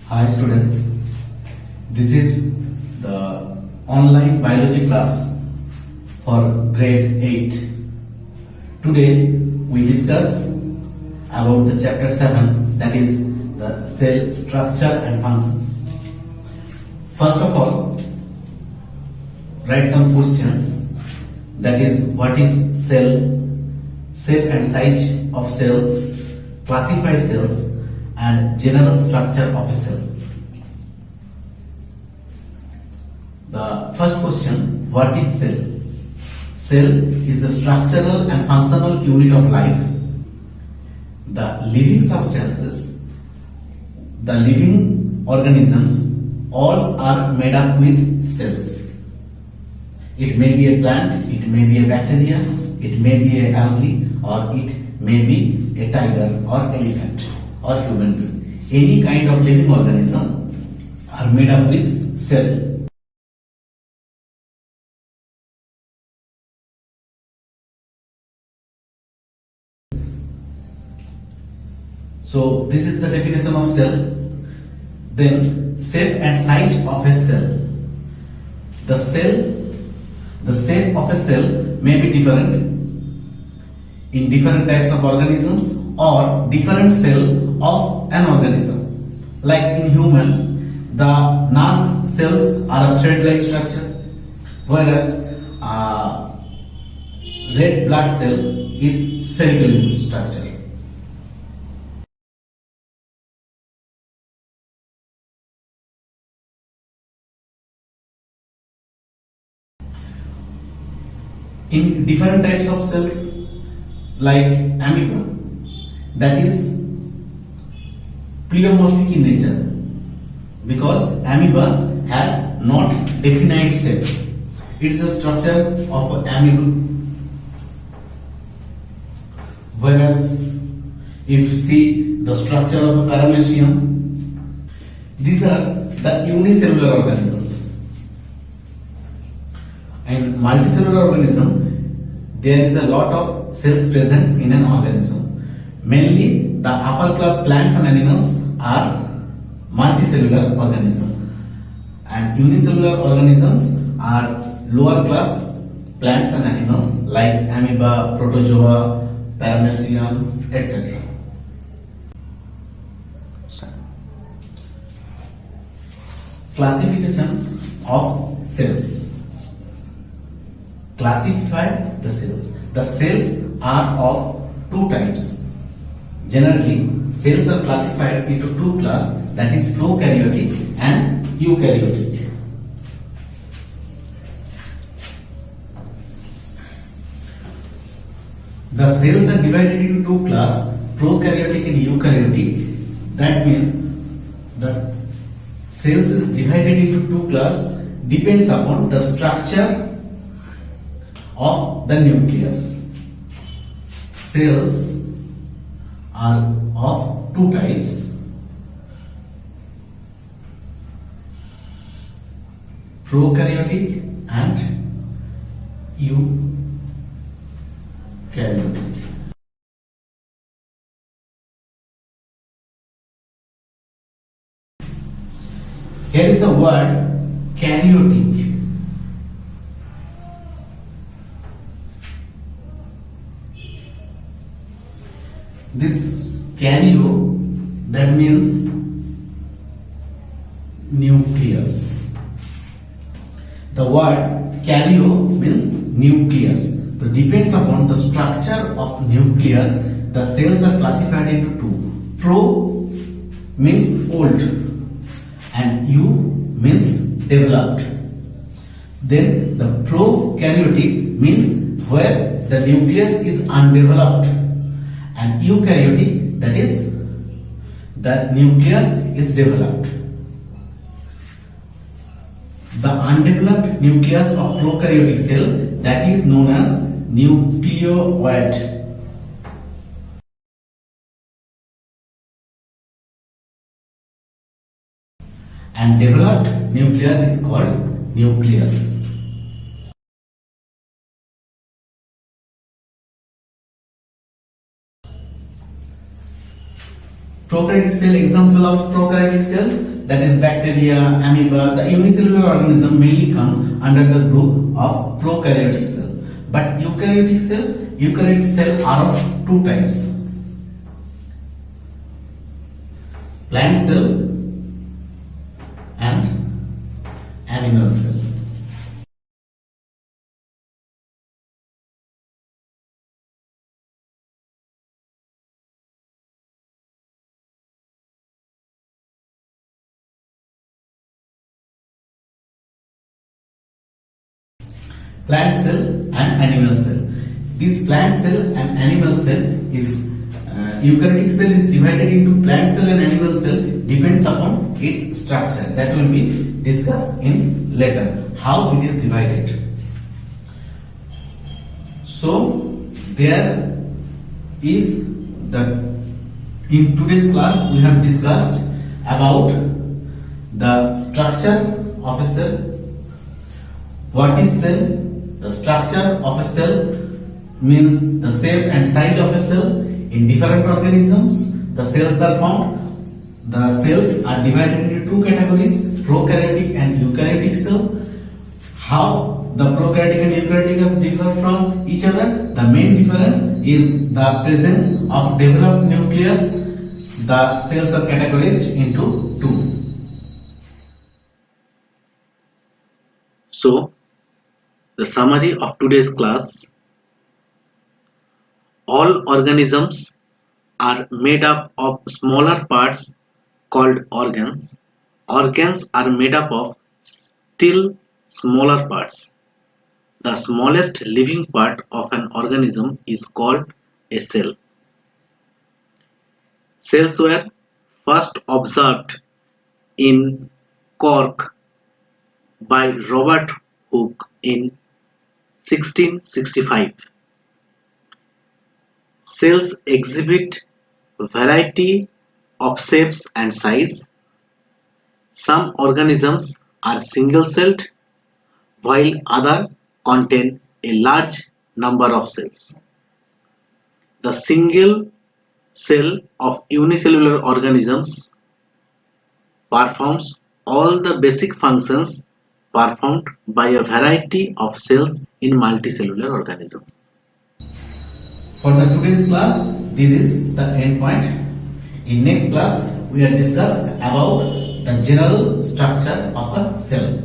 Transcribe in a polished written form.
Hi students, this is the online biology class for grade 8. Today we discuss about the chapter 7, that is the cell structure and functions. First of all, write some questions, that is what is cell, shape and size of cells, classify cells and general structure of a cell. The first question, what is cell? Cell is the structural and functional unit of life. The living substances, the living organisms, all are made up with cells. It may be a plant, it may be a bacteria, it may be a algae, or it may be a tiger or elephant or human being. Any kind of living organism are made up with cell. So this is the definition of cell. Then shape and size of a cell. The shape of a cell may be different in different types of organisms or different cell of an organism. Like in human, the nerve cells are a thread-like structure, whereas red blood cell is spherical in structure. In different types of cells, like amoeba, that is pleomorphic in nature, because amoeba has not definite shape. It is a structure of amoeba. Whereas if you see the structure of a paramecium, these are the unicellular organisms. In multicellular organism, there is a lot of cells present in an organism. Mainly, the upper class plants and animals are multicellular organisms, and unicellular organisms are lower class plants and animals like amoeba, protozoa, paramecium, etc. Classification of cells. Classify the cells. The cells are of two types. Generally, cells are classified into two classes, that is prokaryotic and eukaryotic. The cells are divided into two classes, prokaryotic and eukaryotic. That means the cells is divided into two classes depends upon the structure of the nucleus. Cells are of two types, prokaryotic and eukaryotic. Here is the word karyotic. This karyo, that means nucleus. The word karyo means nucleus. So depends upon the structure of nucleus, the cells are classified into two. Pro means old and eu means developed. Then the prokaryotic means where the nucleus is undeveloped, and eukaryotic, that is the nucleus is developed. The undeveloped nucleus of prokaryotic cell, that is known as nucleoid. And developed nucleus is called nucleus. Prokaryotic cell, example of prokaryotic cell, that is bacteria, amoeba, the unicellular organism mainly come under the group of prokaryotic cell. But eukaryotic cell are of two types. Plant cell and animal cell. Plant cell and animal cell. This plant cell and animal cell is eukaryotic cell is divided into plant cell and animal cell depends upon its structure. That will be discussed in later how it is divided. So there is in today's class we have discussed about the structure of a cell. What is cell? The structure of a cell means the shape and size of a cell. In different organisms, the cells are found. The cells are divided into two categories, prokaryotic and eukaryotic cell. How the prokaryotic and eukaryotic cells differ from each other? The main difference is the presence of developed nucleus. The cells are categorized into two. So, the summary of today's class: all organisms are made up of smaller parts called organs. Organs are made up of still smaller parts. The smallest living part of an organism is called a cell. Cells were first observed in Cork by Robert Hooke in 1665. Cells exhibit variety of shapes and size. Some organisms are single-celled, while others contain a large number of cells. The single cell of unicellular organisms performs all the basic functions performed by a variety of cells in multicellular organisms. For the today's class, this is the end point. In next class, we will discuss about the general structure of a cell.